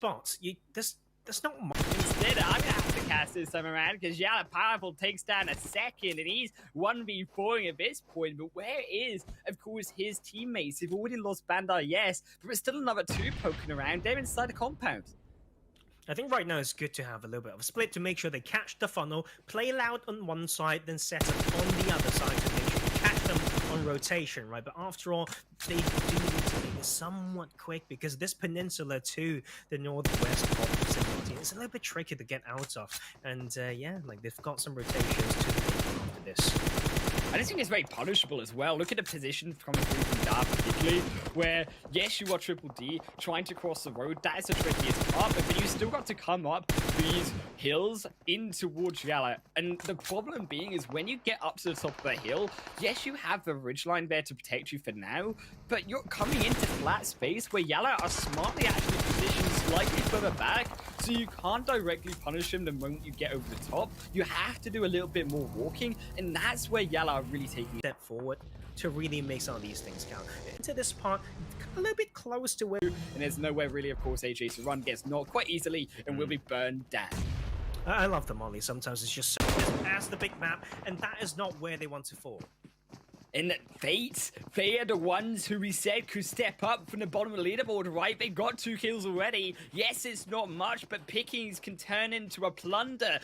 But there's not much. Instead, I'm gonna have to cast this time around because Yala Powerful takes down a second and he's 1v4ing at this point. But where is, of course, his teammates? They've already lost Bandai, yes, but there's still another two poking around. They're inside the compound. I think right now it's good to have a little bit of a split to make sure they catch the funnel, play loud on one side, then set up on the other side to make sure you catch them on rotation, right? But after all, they do need to make it somewhat quick because this peninsula to the northwest of the Cincinnati is a little bit tricky to get out of. And yeah, like they've got some rotations to make after this. I just think it's very punishable as well. Look at the position coming through from Dar particularly, where, yes, you are Triple D trying to cross the road. That is the trickiest part, but you still got to come up these hills in towards Yala. And the problem being is when you get up to the top of the hill, yes, you have the ridgeline there to protect you for now, but you're coming into flat space where Yala are smartly actually positioned slightly further back, so you can't directly punish him the moment you get over the top. You have to do a little bit more walking, and that's where Yala are really taking a step forward to really make some of these things count. Into this part, a little bit close to where... And there's nowhere really, of course, AJ to run, gets knocked quite easily and will be burned down. I love the molly. Sometimes it's just so as the big map, and that is not where they want to fall. And Fate, they are the ones who we said could step up from the bottom of the leaderboard, right? They got 2 kills already. Yes, it's not much, but pickings can turn into a plunder.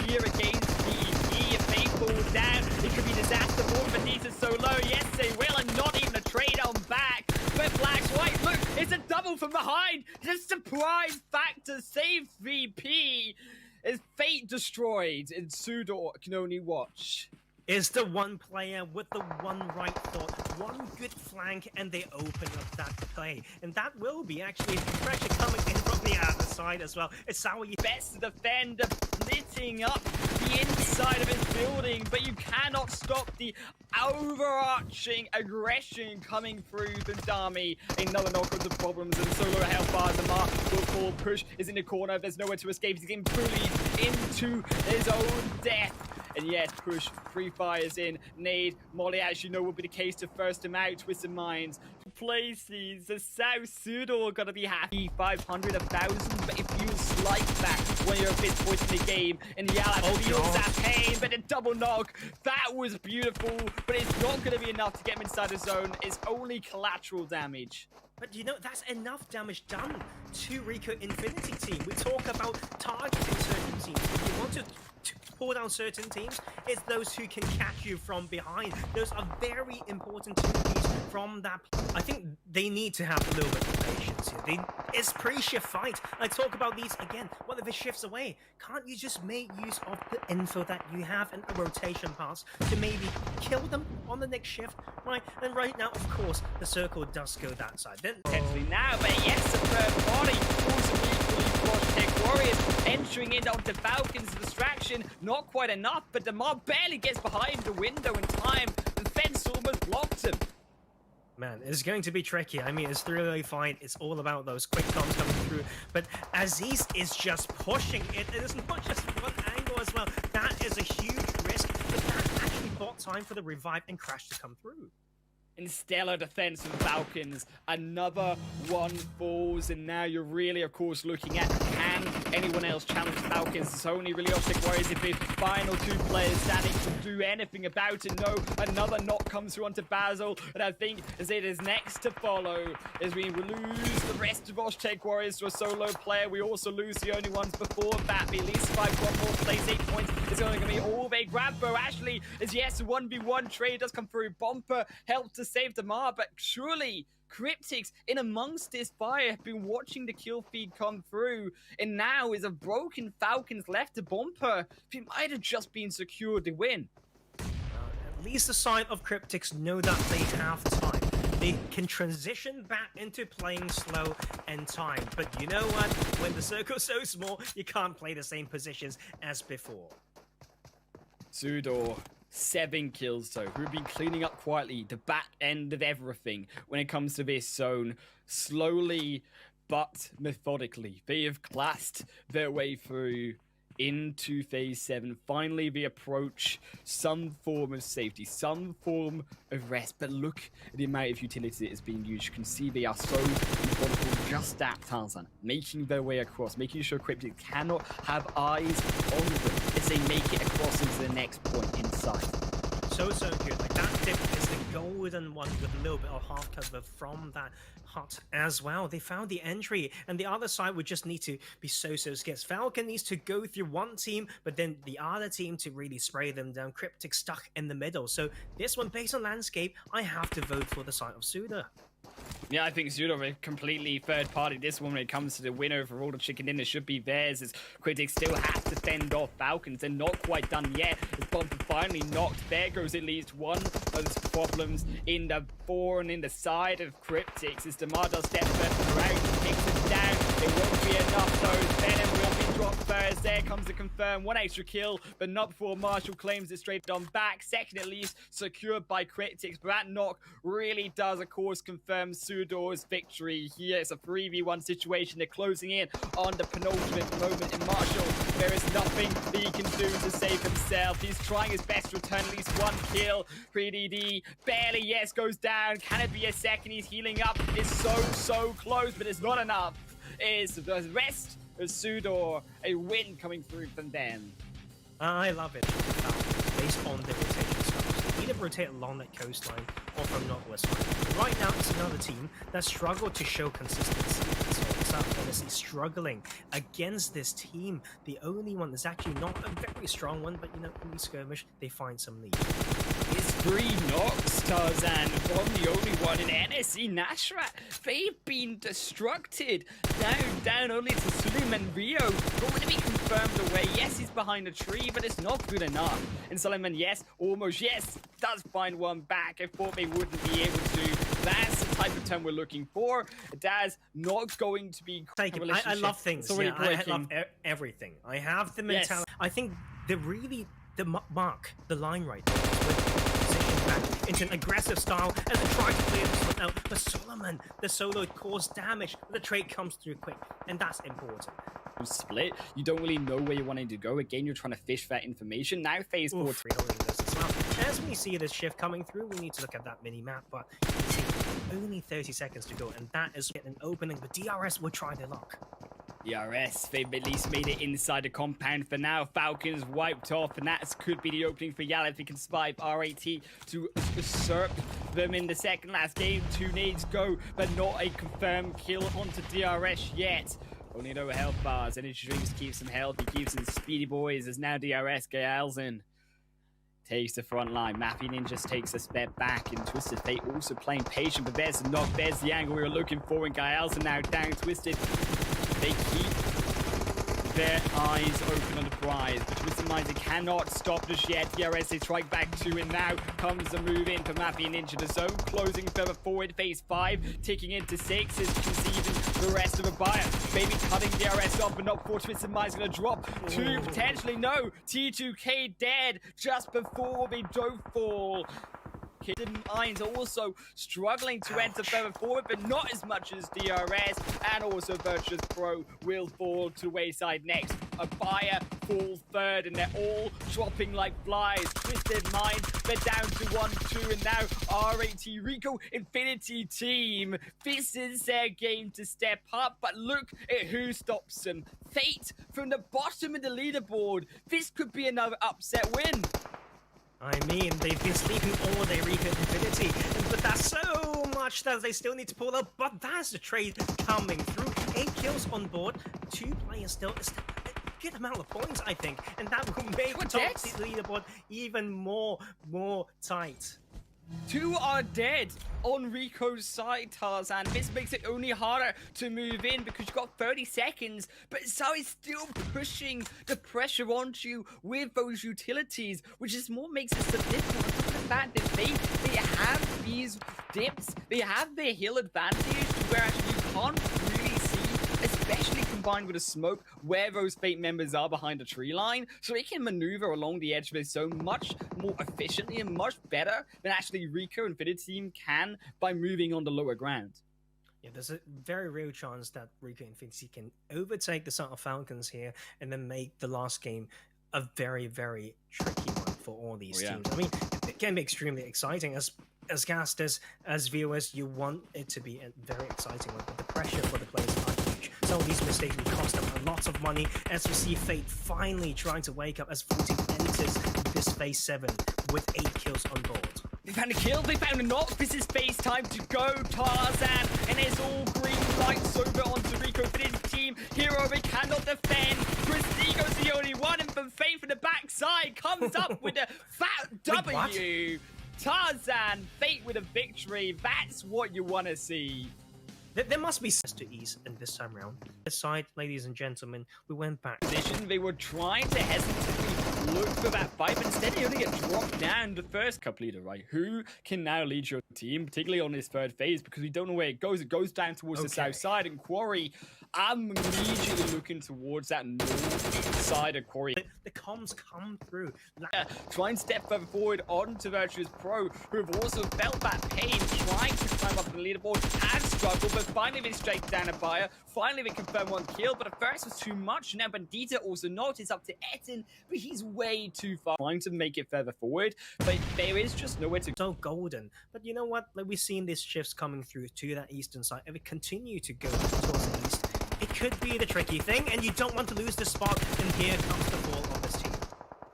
Here against PvP, if they fall down, it could be disaster. All of these are so low. Yes, they will, and not even a trade on back. But Black's white, look, it's a double from behind. The surprise factor saves VP. Is Fate destroyed, and Sudor can only watch. Is the one player with the one right thought, one good flank, and they open up that play. And that will be actually pressure coming in from the other side as well. It's how you best defender splitting up the inside of his building, but you cannot stop the overarching aggression coming through the Dami. Another knock on the problems, and solo health bars. The mark will fall. Push is in the corner. There's nowhere to escape. He's getting bullied into his own death. And yes, Push, free fires in, nade, Molly, as you know, will be the case to first him out, Twisted Minds. Places, the South Pseudo are gonna be happy, 500, 1,000, but it feels like that when you're a bit point in the game. And Yala feels that pain, but a double knock, that was beautiful, but it's not gonna be enough to get him inside the zone. It's only collateral damage. But you know, that's enough damage done to Rico Infinity team. We talk about targeting certain teams. If you want to pull down certain teams, it's those who can catch you from behind. Those are very important teams from that. I think they need to have a little bit of patience here. It's pre-shift fight. I talk about these again. What if it shifts away? Can't you just make use of the info that you have and a rotation pass to maybe kill them on the next shift, right? And right now, of course, the circle does go that side. Then potentially now, but yes, the third party also equally Watch Tech Warriors entering in onto Falcon's distraction. Not quite enough, but Damar barely gets behind the window in time. The fence almost blocked him. Man, it's going to be tricky. I mean, it's 3-way fight. It's all about those quick comms coming through. But Aziz is just pushing it. It is not just one angle as well. That is a huge risk. But that actually bought time for the revive and Crash to come through. In stellar defense from Falcons, another one falls, and now you're really, of course, looking at can anyone else challenge Falcons? It's only really Optic Warriors if the final 2 players standing to do anything about it. No, another knock comes through onto Basil, and I think as it is next to follow, as we lose the rest of Optic Warriors to a solo player, we also lose the only ones before that. But at least 5 more plays, 8 points. It's only going to be all they grab. Bo Ashley, as yes, 1v1 trade does come through. Bomper helped to save Damar, but surely Cryptics in amongst this fire have been watching the kill feed come through, and now is a broken Falcons left to Bomper. He might have just been secured the win. At least the side of Cryptics know that they have time. They can transition back into playing slow and time. But you know what? When the circle's so small, you can't play the same positions as before. Sudor, 7 kills though, who've been cleaning up quietly the back end of everything when it comes to this zone. Slowly but methodically, they have classed their way through into phase 7. Finally, we approach some form of safety, some form of rest. But look at the amount of utility that is being used. You can see they are so methodical, just at Tarzan, making their way across, making sure Cryptic cannot have eyes on them as they make it across into the next point inside. So good. Like, that dip is the golden one with a little bit of half cover from that hut as well. They found the entry, and the other side would just need to be so scarce. Falcon needs to go through one team, but then the other team to really spray them down. Cryptic stuck in the middle. So this one, based on landscape, I have to vote for the side of Suda. Yeah, I think Zudo are completely third party. This one, when it comes to the winner for all the chicken dinner, should be theirs, as Critics still have to fend off Falcons. They're not quite done yet. As Bumper finally knocked, there goes at least one of those problems in the fore and in the side of Cryptics. As Demato steps further out, kicks it down. It won't be enough though. Venom will be dropped first. There comes the confirm. One extra kill, but not before Marshall claims it straight on back. Second at least, secured by Cryptics. But that knock really does, of course, confirm Sudor's victory here. It's a 3v1 situation. They're closing in on the penultimate moment in Marshall. There is nothing that he can do to save himself. He's trying his best to return at least one kill. 3DD barely, yes, goes down. Can it be a second? He's healing up. It's so close, but it's not enough. Is the rest of Sudor a win coming through from them? I love it. Based on the rotation styles. They either rotate along that coastline or from northwest line. Right now, it's another team that struggled to show consistency. So it's honestly struggling against this team. The only one that's actually not a very strong one, but you know, in the skirmish, they find some lead. It's 3 knocks, Tarzan, from the only one in NSC Nashrat. They've been destructed. Down only to Suleiman Rio. Going to be confirmed away. Yes, he's behind a tree, but it's not good enough. And Suleiman, yes, almost, yes, does find one back. I thought they wouldn't be able to. That's the type of turn we're looking for. Daz not going to be... I love things. Yeah, I love everything. I have the mentality. Yes. I think mark the line right there position back into an aggressive style as they try to clear this one out. But Solomon, the solo caused damage. The trade comes through quick, and that's important. Split, you don't really know where you're wanting to go. Again, you're trying to fish for that information. Now phase 4 this as well. As we see this shift coming through, we need to look at that mini map, but you can see only 30 seconds to go, and that is an opening. But DRS will try their luck. DRS, they've at least made it inside the compound for now. Falcons wiped off, and that could be the opening for Yala if he can survive RAT to usurp them in the second last game. 2 nades go, but not a confirmed kill onto DRS yet. Only no health bars. Energy drinks keeps him healthy, keeps him speedy boys. As now DRS, Gayalzen takes the front line. Mappy Ninjas takes a step back, and Twisted Fate also playing patient, but there's the knock, there's the angle we were looking for, and Gayalzen now down Twisted. They keep their eyes open on the prize, but Twisted Minds, they cannot stop just yet. DRS, they strike back 2, and now comes the move in for Mappy Ninja. The zone closing further forward, phase 5, ticking into 6, is conceiving the rest of a buyer. Maybe cutting DRS off, but not before Twisted Minds gonna drop 2, potentially no. T2K dead just before they do fall. Hidden Minds also struggling to enter further forward, but not as much as DRS, and also Virtuous Pro will fall to wayside next. A buyer falls third, and they're all dropping like flies. Twisted Minds, they're down to 1-2, and now RAT Rico Infinity Team. This is their game to step up, but look at who stops them. Fate from the bottom of the leaderboard. This could be another upset win. I mean, they've been sleeping all day, Rika Infinity, but that's so much that they still need to pull up. But that's the trade coming through. 8 kills on board, 2 players still. It's a good amount of points, I think, and that will make the top leaderboard even more tight. 2 are dead on Rico's side, Tarzan. This makes it only harder to move in because you've got 30 seconds, but Sao is still pushing the pressure onto you with those utilities, which is more makes it so difficult. On top of the fact that they have these dips, they have their hill advantage where actually you can't really see, especially combined with a smoke where those Fate members are behind a tree line, so they can maneuver along the edge of it so much more efficiently and much better than actually Rico and Infinity Team can by moving on the lower ground. Yeah, there's a very real chance that Rico Infinity can overtake the Santa Falcons here and then make the last game a very, very tricky one for all these yeah. teams. I mean, it can be extremely exciting. As casters, as viewers, you want it to be a very exciting one, but the pressure for the players are huge. Some of these mistakes will cost them a lot of money, as we see Fate finally trying to wake up as 14 enters this phase 7 with 8 kills on board. They found a kill, they found a knock. This is phase time to go, Tarzan, and it's all green lights over onto Rico Infinity team. Hero, they cannot defend. Cristigo's the only one, and from Fate from the backside comes up with a fat W. Tarzan, Fate with a victory. That's what you want to see. There must be to ease in this time round. This side, ladies and gentlemen, we went back. Position, they were trying to hesitantly look for that fight, but instead they only get dropped down. The first cup leader, right? Who can now lead your team, particularly on this third phase, because we don't know where it goes. It goes down towards the south side, and Quarry, I'm immediately looking towards that north side of Quarry. The comms come through. Try and step further forward onto Virtuous Pro, who have also felt that pain, trying to climb up the leaderboard, have struggled, but finally they straight down a fire. Finally they confirm 1 kill, but at first was too much. Now Bandita also knocked. It's up to Etten, but he's way too far. Trying to make it further forward, but there is just nowhere to go. So golden. But you know what? Like, we've seen these shifts coming through to that eastern side. If it continue to go towards the east, it could be the tricky thing, and you don't want to lose the spot, and here comes the fall of this team.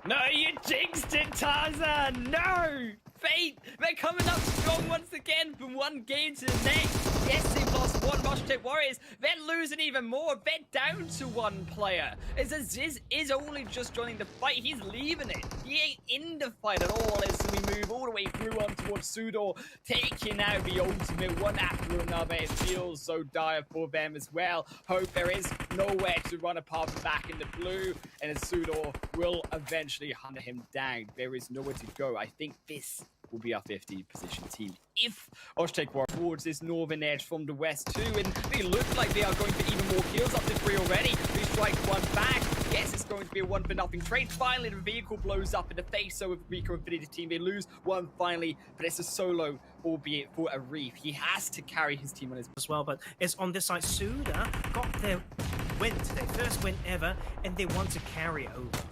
No, you jinxed it, Tarzan! No! Fate, they're coming up strong once again from one game to the next. Yes, they've lost one Moshtek Warriors. They're losing even more. They're down to 1 player. As Aziz is only just joining the fight. He's leaving it. He ain't in the fight at all as we move all the way through on towards Sudor, taking out the ultimate one after another. It feels so dire for them as well. Hope there is nowhere to run apart from back in the blue, and Sudor will eventually hunt him down. There is nowhere to go. I think this will be our 50 position team if Oshtek war towards this northern edge from the west too, and they look like they are going for even more kills, up to 3 already. They strike 1 back. Yes, it's going to be a 1-for-0 trade. Finally, the vehicle blows up in the face so of Rico Infinity team. They lose 1 finally, but it's a solo, albeit for a Reef. He has to carry his team on his as well, but it's on this side. Suda got their win today, first win ever, and they want to carry it over.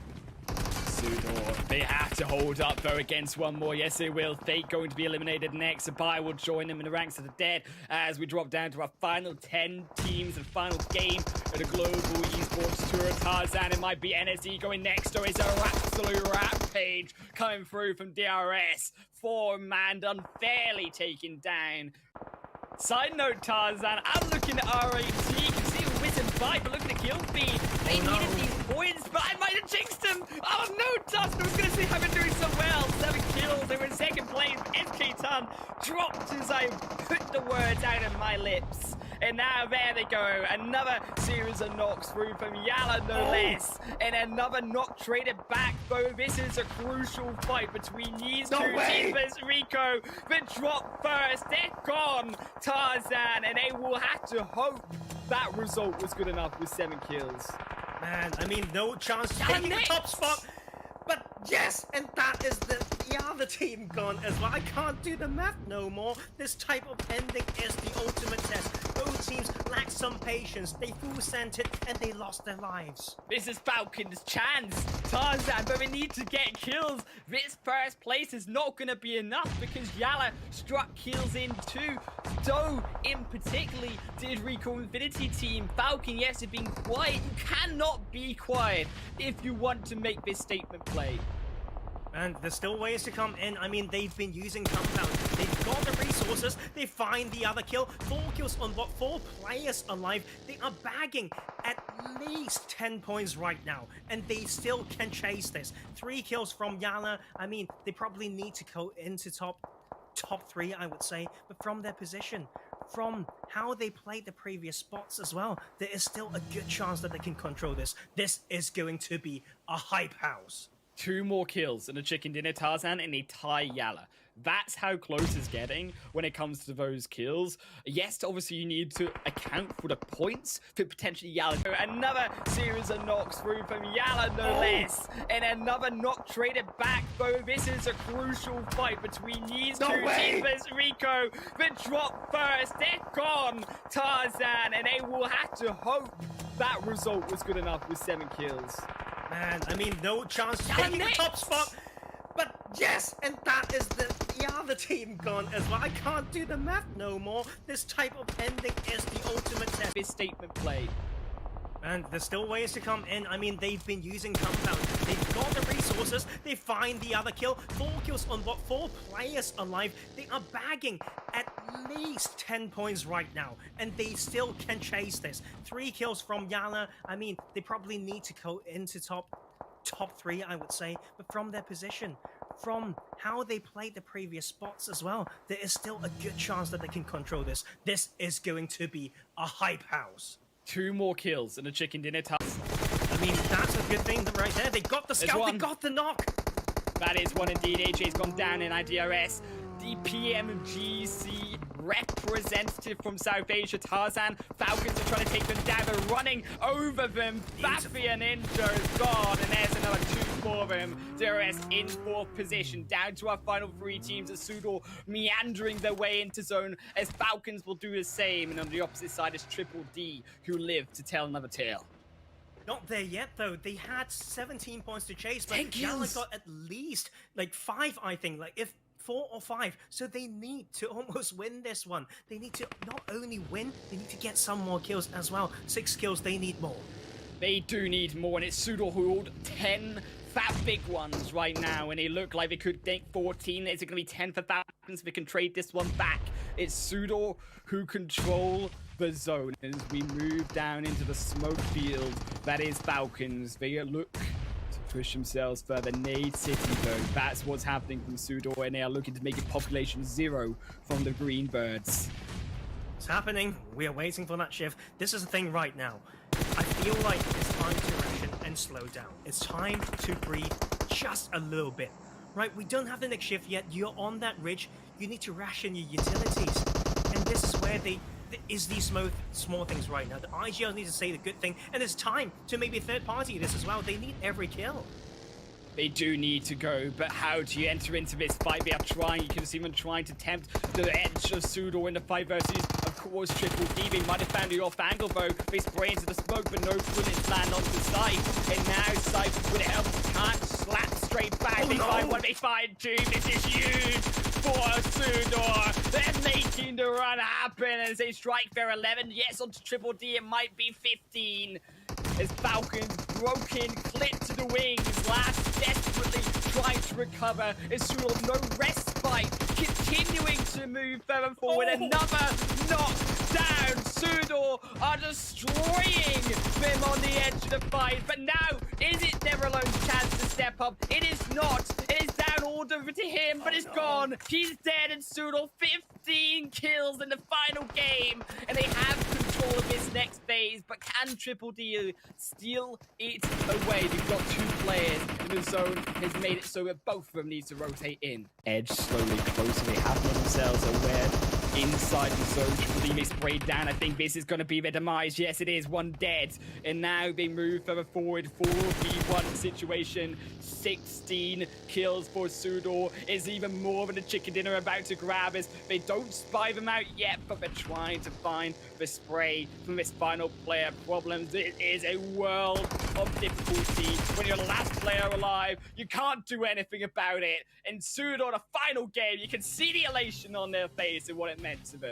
Sudor, they have to hold up though against 1 more. Yes, they will. Fate going to be eliminated next. Abai will join them in the ranks of the dead as we drop down to our final 10 teams and final game of the Global Esports Tour. Tarzan, it might be NSE going next, or is an absolute rampage coming through from DRS. 4-man unfairly taken down. Side note, Tarzan, I'm looking at RAT. You can see a wizard bite, but look at the kill feed. They needed these points, but I might have jinxed them. Oh no, Tarzan, I was going to say how they're doing so well. 7 kills, they were in 2nd place. SK Ton dropped as I put the words out of my lips. And now there they go. Another series of knocks through from Yala, no less. And another knock traded back, though. This is a crucial fight between these 2 teams versus Rico. But drop first, they're gone. Tarzan, and they will have to hope that result was good enough with 7 kills. Man, I mean, no chance to take the top spot. But yes, and that is the other team gone as well. I can't do the math no more. This type of ending is the ultimate test. Both teams lack some patience. They full sent it and they lost their lives. This is Falcon's chance. Tarzan, but we need to get kills. This first place is not going to be enough because Yala struck kills in too. So, in particularly, did Rico Infinity team. Falcon, yes, have been quiet. You cannot be quiet if you want to make this statement play. And there's still ways to come in. I mean, they've been using compound. They've got the resources. They find the other kill. 4 kills on what? 4 players alive. They are bagging at least 10 points right now. And they still can chase this. 3 kills from Yala. I mean, they probably need to go into top 3, I would say. But from their position, from how they played the previous spots as well, there is still a good chance that they can control this. This is going to be a hype house. 2 more kills and a chicken dinner Tarzan and a tie Yala. That's how close it's getting when it comes to those kills. Yes, obviously you need to account for the points for potentially Yala. Another series of knocks through from Yala, no less. And another knock traded back, though. This is a crucial fight between these two teams. There's Rico, but drop first. They're gone, Tarzan, and they will have to hope that result was good enough with 7 kills. Man, I mean, no chance taking the top spot. But yes, and that is the other team gone as well. I can't do the math no more. This type of ending is the ultimate test. This statement play. And there's still ways to come in. I mean, they've been using compound. They've got the resources. They find the other kill. 4 kills on what? 4 players alive. They are bagging at least 10 points right now. And they still can chase this. 3 kills from Yala. I mean, they probably need to go into top 3, I would say. But from their position, from how they played the previous spots as well, there is still a good chance that they can control this. This is going to be a hype house. 2 more kills and a chicken dinner task. I mean, that's a good thing right there. They got the scout, they got the knock. That is one indeed. AJ's gone down in IDRS. The PMGC representative from South Asia, Tarzan. Falcons are trying to take them down. They're running over them. Fafi and Ninja is gone. And there's another 2 for them. DRS in 4th position. Down to our final 3 teams as Sudor meandering their way into zone as Falcons will do the same. And on the opposite side is Triple D, who live to tell another tale. Not there yet, though. They had 17 points to chase, but Yala got at least like 5, I think. Like, if 4 or 5. So they need to almost win this one. They need to not only win, they need to get some more kills as well. 6 kills, they need more. They do need more, and it's Sudor who hold 10 fat big ones right now, and they look like they could take 14. Is it going to be 10 for Falcons? We can trade this one back. It's Sudor who control the zone. As we move down into the smoke field, that is Falcons. They look to push themselves further. Nade City, though, that's what's happening from Sudor, and they are looking to make it population 0 from the Green Birds. It's happening. We are waiting for that shift. This is the thing right now. I feel like it's time to ration and slow down. It's time to breathe just a little bit. Right, we don't have the next shift yet. You're on that ridge. You need to ration your utilities. And this is where these small things right now. The IGL needs to say the good thing. And it's time to maybe third party this as well. They need every kill. They do need to go, but how do you enter into this fight? They are trying. You can see them trying to tempt the edge of Sudor in the fight versus, of course, Triple D. They might have found the off angle, though. They spray into the smoke, but no bullets land onto Sight. And now Sight, with help, can't slap straight back. They find 1, they find 2. This is huge for Sudor. They're making the run happen as they strike their 11. Yes, onto Triple D, it might be 15. As Falcons broken, clipped to the wings. Last desperately trying to recover. As Sudor, no respite, continuing to move further forward. Another knock down. Sudor are destroying them on the edge of the fight. But now, is it Neveralone's chance to step up? It is not. It is down order to him, but it's gone. He's dead, and Sudor 15 kills in the final game. And they have control of this next phase, but can Triple D steal it away? We've got 2 players in the zone. Has made it so that both of them need to rotate in. Edge slowly closer. They have made themselves aware inside the zone. Triple D may spray down. I think this is going to be their demise. Yes, it is. 1 dead. And now they move further forward. 4v1 situation. 16 kills for Sudor. Is even more than a chicken dinner about to grab as they don't spy them out yet, but they're trying to find the spray from this final player. Problems. It is a world of difficulty. When you're the last player alive, you can't do anything about it. And Sudor, the final game, you can see the elation on their face and what it meant to them.